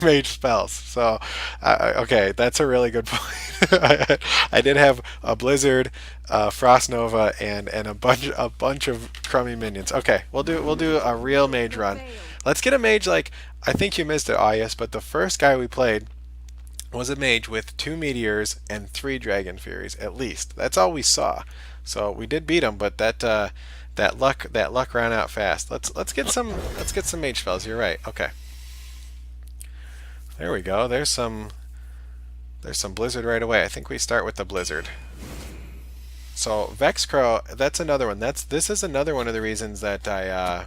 mage spells. So, okay, that's a really good point. I did have a blizzard, frost nova, and a bunch of crummy minions. Okay, we'll do a real mage run. Let's get a mage like I think you missed it, Ayas, but the first guy we played was a mage with two meteors and three dragon furies at least. That's all we saw. So we did beat him, but that luck ran out fast. Let's get some mage spells. You're right. Okay. There we go. There's some blizzard right away. I think we start with the blizzard. So Vexcrow, that's another one. This is another one of the reasons that I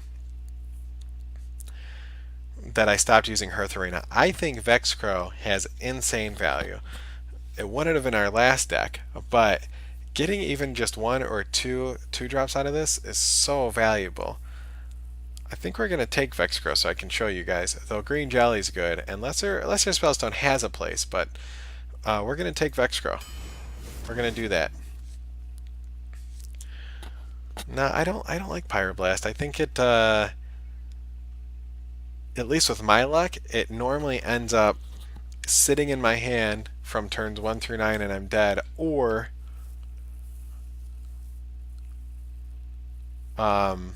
stopped using Hearth Arena. I think Vexcrow has insane value. It wouldn't have in our last deck, but getting even just one or two drops out of this is so valuable. I think we're gonna take Vexcrow so I can show you guys. Though Green Jelly's good, and Lesser Spellstone has a place, but we're gonna take Vexcrow. We're gonna do that. No, I don't like Pyroblast. I think at least with my luck, it normally ends up sitting in my hand from turns 1 through 9 and I'm dead, or um,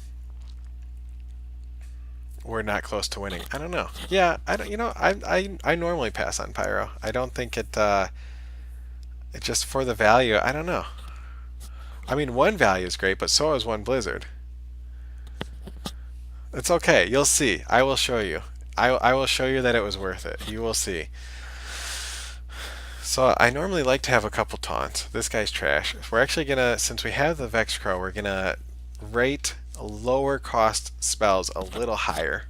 we're not close to winning. I don't know. Yeah, I don't. I normally pass on Pyro. I don't think it just for the value. I don't know. I mean, one value is great, but so is one Blizzard. It's okay. You'll see. I will show you. I will show you that it was worth it. You will see. So I normally like to have a couple taunts. This guy's trash. We're actually gonna, since we have the Vex Crow, we're gonna rate lower cost spells a little higher.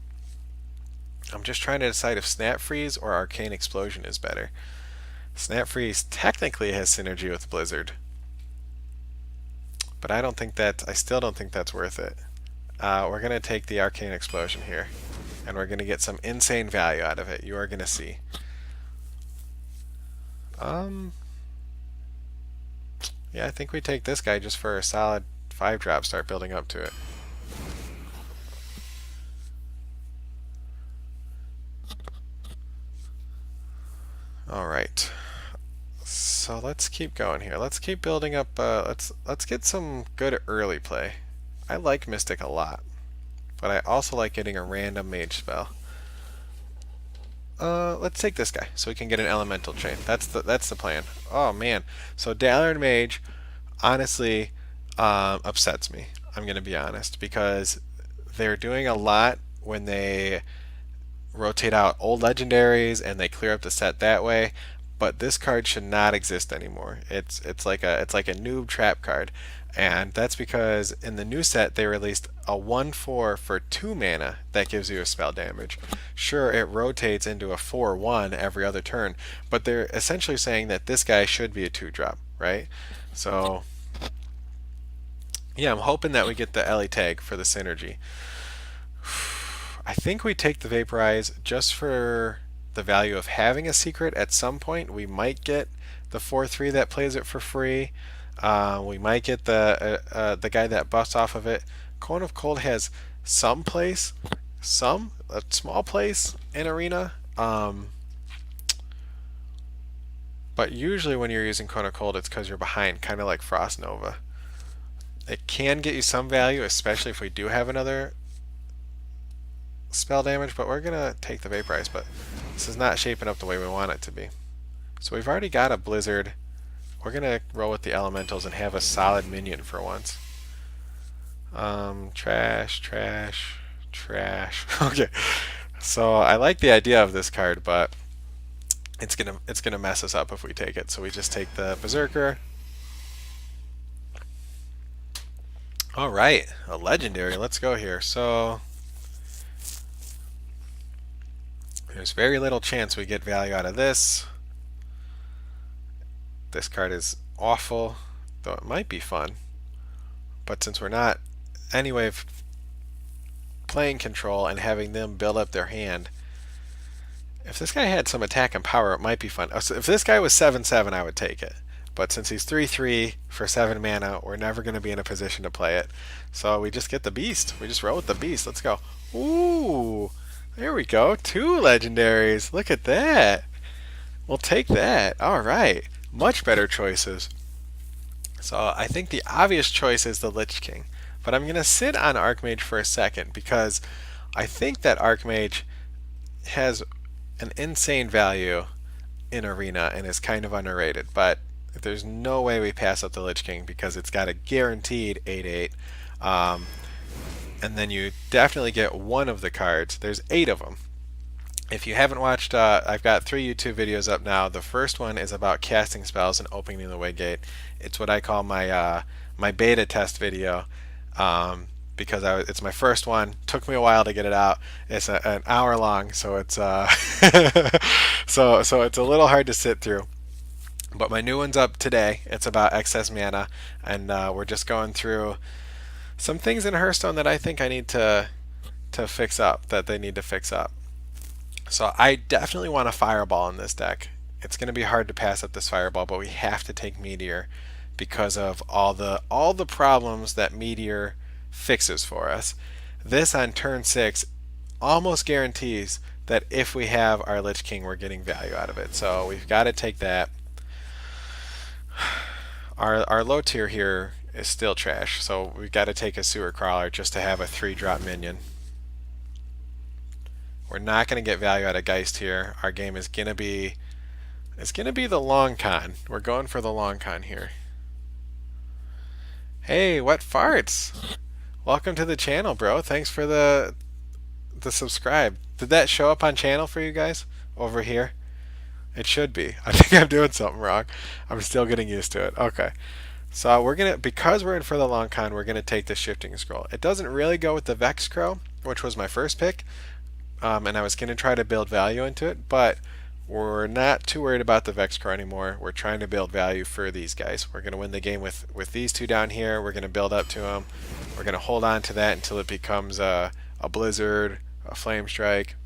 I'm just trying to decide if Snap Freeze or Arcane Explosion is better. Snap Freeze technically has synergy with Blizzard, but I still don't think that's worth it. We're gonna take the Arcane Explosion here, and we're gonna get some insane value out of it. You are gonna see. Um, yeah, I think we take this guy just for a solid 5 drop. Start building up to it. All right. So let's keep going here. Let's keep building up. Let's get some good early play. I like Mystic a lot, but I also like getting a random mage spell. Let's take this guy so we can get an elemental chain. That's the plan. Oh man. So Dalaran Mage honestly upsets me. I'm gonna be honest because they're doing a lot when they rotate out old legendaries and they clear up the set that way. But this card should not exist anymore. It's like a noob trap card, and that's because in the new set they released a 1/4 for 2 mana that gives you a spell damage. Sure, it rotates into a 4/1 every other turn, but they're essentially saying that this guy should be a 2 drop, right? So yeah, I'm hoping that we get the Ellie tag for the synergy. I think we take the Vaporize just for the value of having a secret. At some point, we might get the 4/3 that plays it for free. We might get the guy that buffs off of it. Cone of Cold has some place, a small place in Arena. But usually when you're using Cone of Cold, it's because you're behind, kind of like Frost Nova. It can get you some value, especially if we do have another spell damage, but we're gonna take the Vaporize, but this is not shaping up the way we want it to be. So we've already got a Blizzard. We're gonna roll with the Elementals and have a solid minion for once. Trash, trash, trash. Okay. So I like the idea of this card, but it's gonna mess us up if we take it. So we just take the Berserker. All right, a legendary. Let's go here. So there's very little chance we get value out of this. This card is awful, though it might be fun. But since we're not anyway playing control and having them build up their hand, if this guy had some attack and power, it might be fun. So if this guy was 7/7, I would take it. But since he's 3/3 for 7 mana, we're never going to be in a position to play it. So we just get the beast. We just roll with the beast. Let's go. Ooh, There we go. 2 legendaries. Look at that. We'll take that. All right. Much better choices. So I think the obvious choice is the Lich King. But I'm going to sit on Archmage for a second because I think that Archmage has an insane value in Arena and is kind of underrated. But there's no way we pass up the Lich King because it's got a guaranteed 8/8. And then you definitely get one of the cards. There's 8 of them. If you haven't watched, I've got 3 YouTube videos up now. The first one is about casting spells and opening the way gate. It's what I call my my beta test video because it's my first one. Took me a while to get it out. It's an hour long, so it's so it's a little hard to sit through. But my new one's up today. It's about excess mana, and we're just going through some things in Hearthstone that I think I need to fix up. That they need to fix up. So I definitely want a Fireball in this deck. It's going to be hard to pass up this Fireball, but we have to take Meteor because of all the problems that Meteor fixes for us. This on turn 6 almost guarantees that if we have our Lich King, we're getting value out of it. So we've got to take that. Our low tier here is still trash, so we've got to take a Sewer Crawler just to have a 3-drop minion. We're not going to get value out of Geist here. Our game is going to be the long con. We're going for the long con here. Hey, what farts? Welcome to the channel, bro. Thanks for the subscribe. Did that show up on channel for you guys over here? It should be. I think I'm doing something wrong. I'm still getting used to it. Okay. So because we're in for the long con, we're gonna take the Shifting Scroll. It doesn't really go with the Vex Crow, which was my first pick. And I was going to try to build value into it, but we're not too worried about the Vex Crow anymore. We're trying to build value for these guys. We're going to win the game with these 2 down here. We're going to build up to them. We're going to hold on to that until it becomes a Blizzard, a Flame Strike.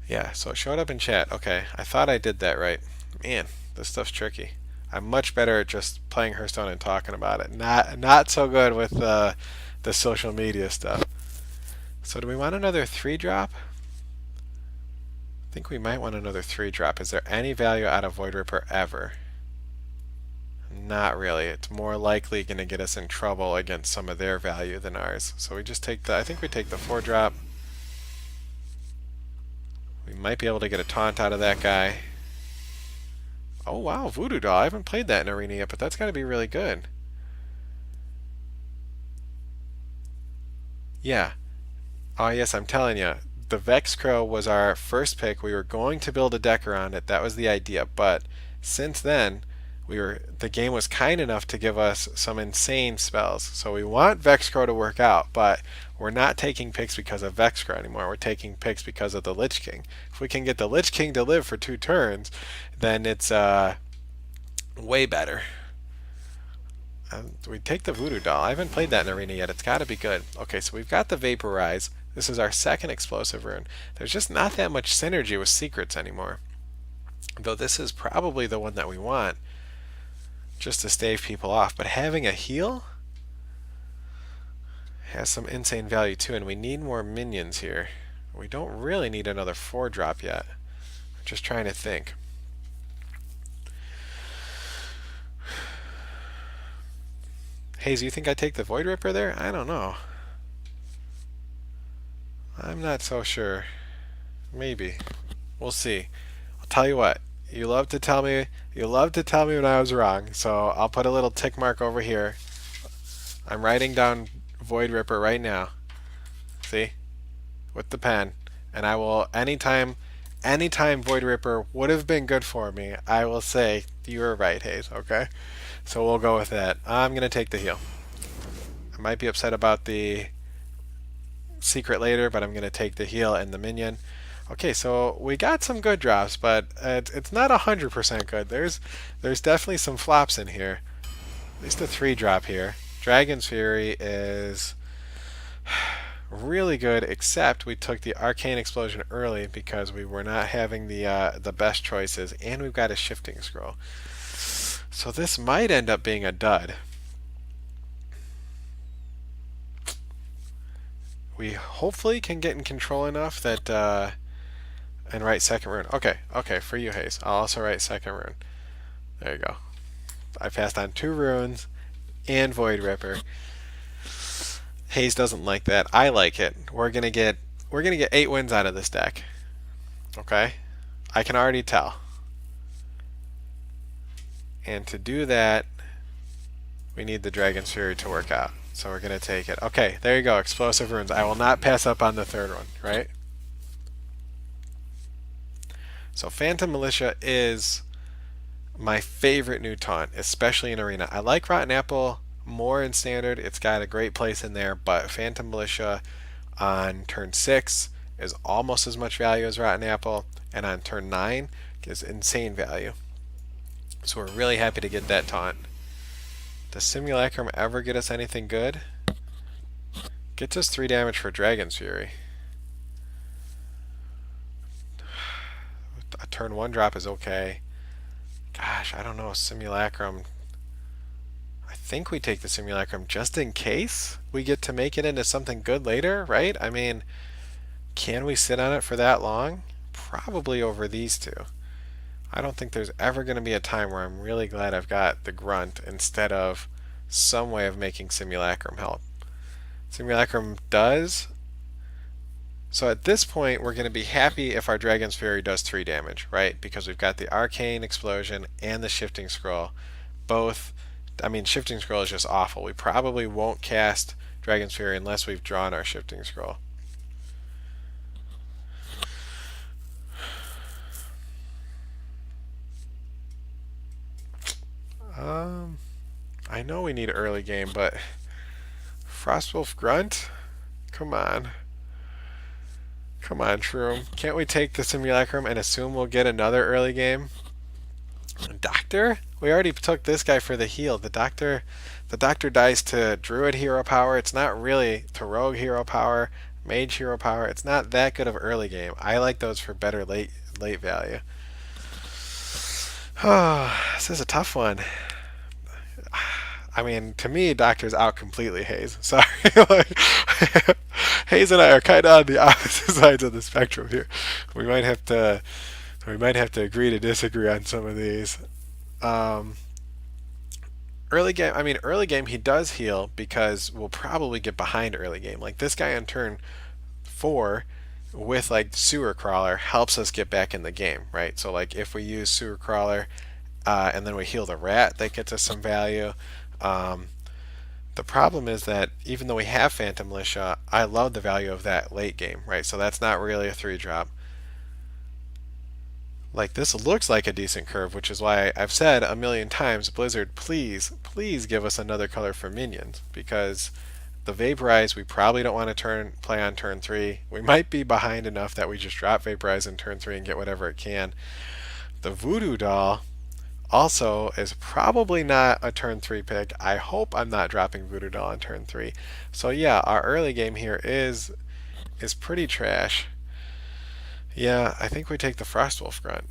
Yeah, so it showed up in chat. Okay, I thought I did that right. Man, this stuff's tricky. I'm much better at just playing Hearthstone and talking about it. Not so good with the social media stuff. So do we want another 3-drop? I think we might want another 3-drop. Is there any value out of Void Ripper ever? Not really. It's more likely going to get us in trouble against some of their value than ours. So we just take I think we take the 4-drop. We might be able to get a taunt out of that guy. Oh wow, Voodoo Doll. I haven't played that in Arena yet, but that's got to be really good. Yeah. Oh yes, I'm telling you, the Vex Crow was our first pick. We were going to build a deck around it. That was the idea. But since then, the game was kind enough to give us some insane spells. So we want Vex Crow to work out, but we're not taking picks because of Vex Crow anymore. We're taking picks because of the Lich King. If we can get the Lich King to live for 2 turns, then it's way better. We take the Voodoo Doll. I haven't played that in Arena yet. It's got to be good. Okay, so we've got the Vaporize. This is our second explosive rune. There's just not that much synergy with secrets anymore. Though this is probably the one that we want just to stave people off. But having a heal has some insane value too, and we need more minions here. We don't really need another 4-drop yet. I'm just trying to think. Haze, you think I take the Void Ripper there? I don't know. I'm not so sure. Maybe. We'll see. I'll tell you what. You love to tell me when I was wrong. So I'll put a little tick mark over here. I'm writing down Void Ripper right now. See? With the pen. And I will anytime Void Ripper would have been good for me, I will say you were right, Haze, okay? So we'll go with that. I'm gonna take the heal. I might be upset about the secret later, but I'm going to take the heal and the minion. Okay, so we got some good drops, but it's not 100% good. There's definitely some flops in here. At least a 3-drop here. Dragon's Fury is really good, except we took the Arcane Explosion early because we were not having the best choices, and we've got a Shifting Scroll. So this might end up being a dud. we hopefully can get in control enough that and write second rune. Okay, okay, for you, Haze. I'll also write second rune. There you go. I passed on 2 runes and Void Ripper. Haze doesn't like that. I like it. We're gonna get 8 wins out of this deck. Okay? I can already tell. And to do that, we need the Dragon's Fury to work out. So we're gonna take it. Okay, there you go. Explosive runes. I will not pass up on the third one, right? So Phantom Militia is my favorite new taunt, especially in Arena. I like Rotten Apple more in Standard. It's got a great place in there, but Phantom Militia on turn 6 is almost as much value as Rotten Apple, and on turn 9 gives insane value. So we're really happy to get that taunt. Does Simulacrum ever get us anything good? Gets us 3 damage for Dragon's Fury. A turn 1 drop is okay. Gosh, I don't know. Simulacrum. I think we take the Simulacrum just in case we get to make it into something good later, right? I mean, can we sit on it for that long? Probably over these two. I don't think there's ever going to be a time where I'm really glad I've got the Grunt instead of some way of making Simulacrum help. Simulacrum does. So at this point, we're going to be happy if our Dragon's Fury does 3 damage, right? Because we've got the Arcane Explosion and the Shifting Scroll. Both, I mean, Shifting Scroll is just awful. We probably won't cast Dragon's Fury unless we've drawn our Shifting Scroll. I know we need early game, but Frostwolf Grunt? Come on. Come on, Shroom. Can't we take the Simulacrum and assume we'll get another early game? Doctor? We already took this guy for the heal. The doctor dies to Druid hero power. It's not really to Rogue hero power, Mage hero power. It's not that good of early game. I like those for better late value. Oh, this is a tough one. I mean, to me, Doctor's out completely, Haze. Sorry. Haze and I are kind of on the opposite sides of the spectrum here. We might have to agree to disagree on some of these. Early game, I mean, early game he does heal because we'll probably get behind early game. Like this guy on turn 4 with like Sewer Crawler helps us get back in the game, right? So like if we use Sewer Crawler and then we heal the rat, that gets us some value. The problem is that even though we have Phantom Militia, I love the value of that late game, right? So that's not really a 3-drop. Like this looks like a decent curve, which is why I've said a million times, Blizzard, please, please give us another color for minions, because the Vaporize we probably don't want to play on turn 3. We might be behind enough that we just drop Vaporize in turn 3 and get whatever it can. The Voodoo Doll also is probably not a turn 3 pick. I hope I'm not dropping Voodoo Doll on turn 3. So yeah, our early game here is pretty trash. Yeah, I think we take the Frostwolf Grunt.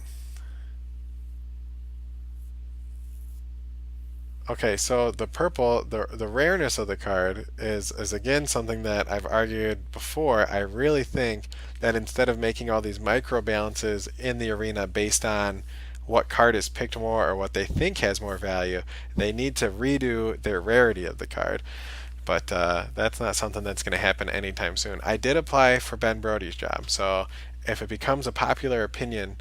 Okay, so the purple, the rareness of the card is again something that I've argued before. I really think that instead of making all these micro balances in the arena based on what card is picked more or what they think has more value, they need to redo their rarity of the card. But that's not something that's going to happen anytime soon. I did apply for Ben Brody's job, so if it becomes a popular opinion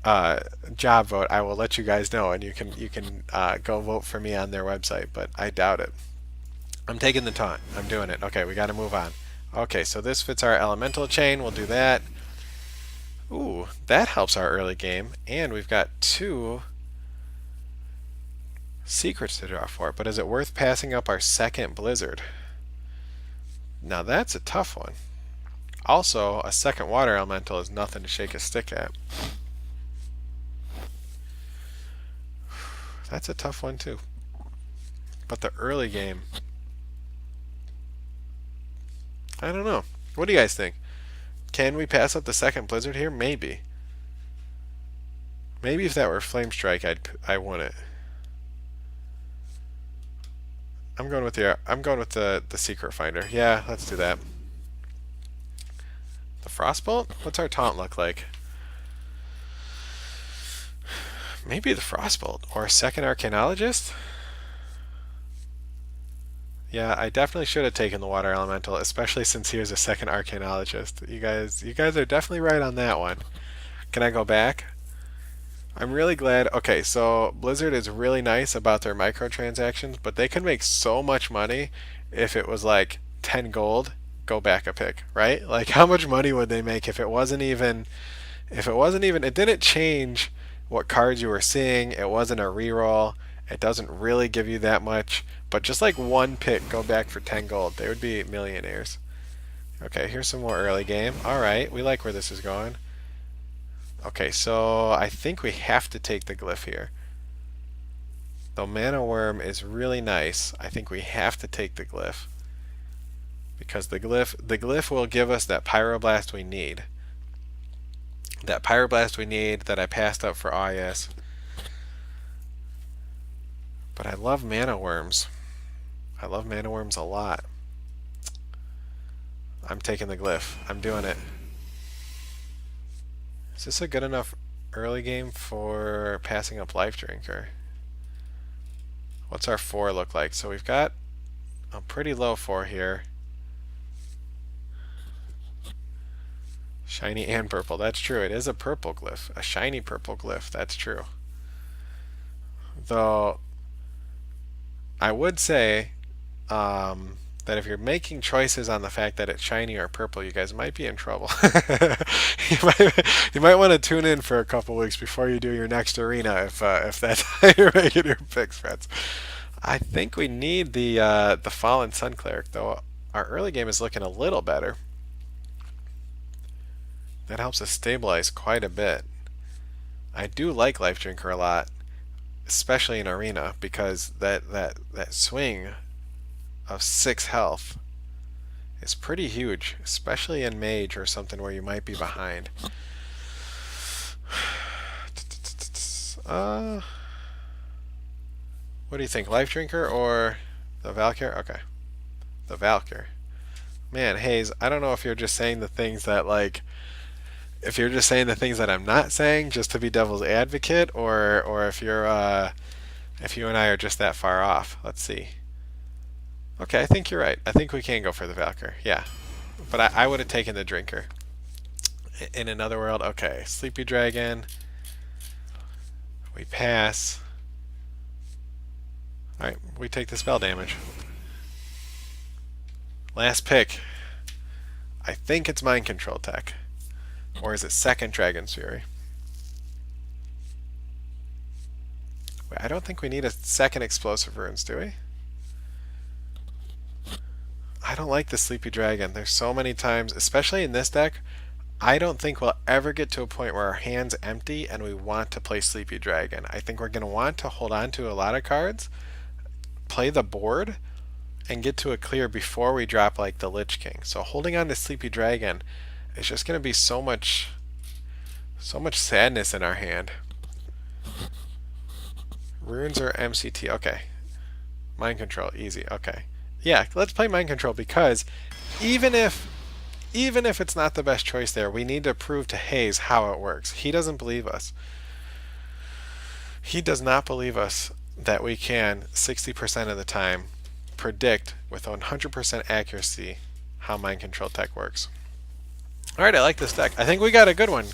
job vote, I will let you guys know, and you can go vote for me on their website. But I doubt it. I'm taking the taunt. I'm doing it. Okay, we got to move on. Okay, so this fits our elemental chain. We'll do that. Ooh, that helps our early game, and we've got 2 secrets to draw for. But is it worth passing up our second Blizzard? Now that's a tough one. Also, a second water elemental is nothing to shake a stick at. That's a tough one too. But the early game, I don't know. What do you guys think? Can we pass up the second Blizzard here? Maybe. Maybe if that were Flame Strike, I want it. I'm going with the Secret Finder. Yeah, let's do that. The Frostbolt? What's our taunt look like? Maybe the Frostbolt or a second Arcanologist? Yeah, I definitely should have taken the Water Elemental, especially since he was a second Arcanologist. You guys are definitely right on that one. Can I go back? I'm really glad. Okay, so Blizzard is really nice about their microtransactions, but they could make so much money if it was like 10 gold, go back a pick, right? Like how much money would they make if it didn't change what cards you were seeing, it wasn't a reroll, it doesn't really give you that much, but just like one pick, go back for 10 gold, they would be millionaires. Okay, here's some more early game. All right, we like where this is going. Okay, so I think we have to take the Glyph here. Though Mana Worm is really nice, I think we have to take the Glyph. Because the Glyph will give us that Pyroblast we need. That Pyroblast we need that I passed up for IS. But I love Mana Worms. I love Mana Worms a lot. I'm taking the Glyph. I'm doing it. Is this a good enough early game for passing up Life Drinker? What's our 4 look like? So we've got a pretty low 4 here. Shiny and purple. That's true. It is a purple Glyph. A shiny purple Glyph. That's true. Though, I would say that if you're making choices on the fact that it's shiny or purple, you guys might be in trouble. you might want to tune in for a couple weeks before you do your next arena if that's how you're making your picks, friends. I think we need the Fallen Sun Cleric, though. Our early game is looking a little better. That helps us stabilize quite a bit. I do like Life Drinker a lot, especially in arena, because that swing of 6 health is pretty huge, especially in Mage or something where you might be behind. What do you think, Life Drinker or the Valkyr? Okay, the Valkyr. Man, Hayes, I don't know if you're just saying the things that if you're just saying the things that I'm not saying just to be devil's advocate, or if you and I are just that far off. Let's see. Okay, I think you're right. I think we can go for the Valkyr. Yeah, but I would have taken the Drinker. In another world, okay, Sleepy Dragon. We pass. All right, we take the spell damage. Last pick. I think it's Mind Control Tech. Or is it second Dragon's Fury? Wait, I don't think we need a second Explosive Runes, do we? I don't like the Sleepy Dragon. There's so many times, especially in this deck, I don't think we'll ever get to a point where our hand's empty and we want to play Sleepy Dragon. I think we're going to want to hold on to a lot of cards, play the board, and get to a clear before we drop like the Lich King. So holding on to Sleepy Dragon is just going to be so much sadness in our hand. Runes or MCT? Okay. Mind Control, easy. Okay. Yeah, let's play Mind Control because even if it's not the best choice there, we need to prove to Hayes how it works. He doesn't believe us. He does not believe us that we can 60% of the time predict with 100% accuracy how Mind Control Tech works. Alright, I like this deck. I think we got a good one.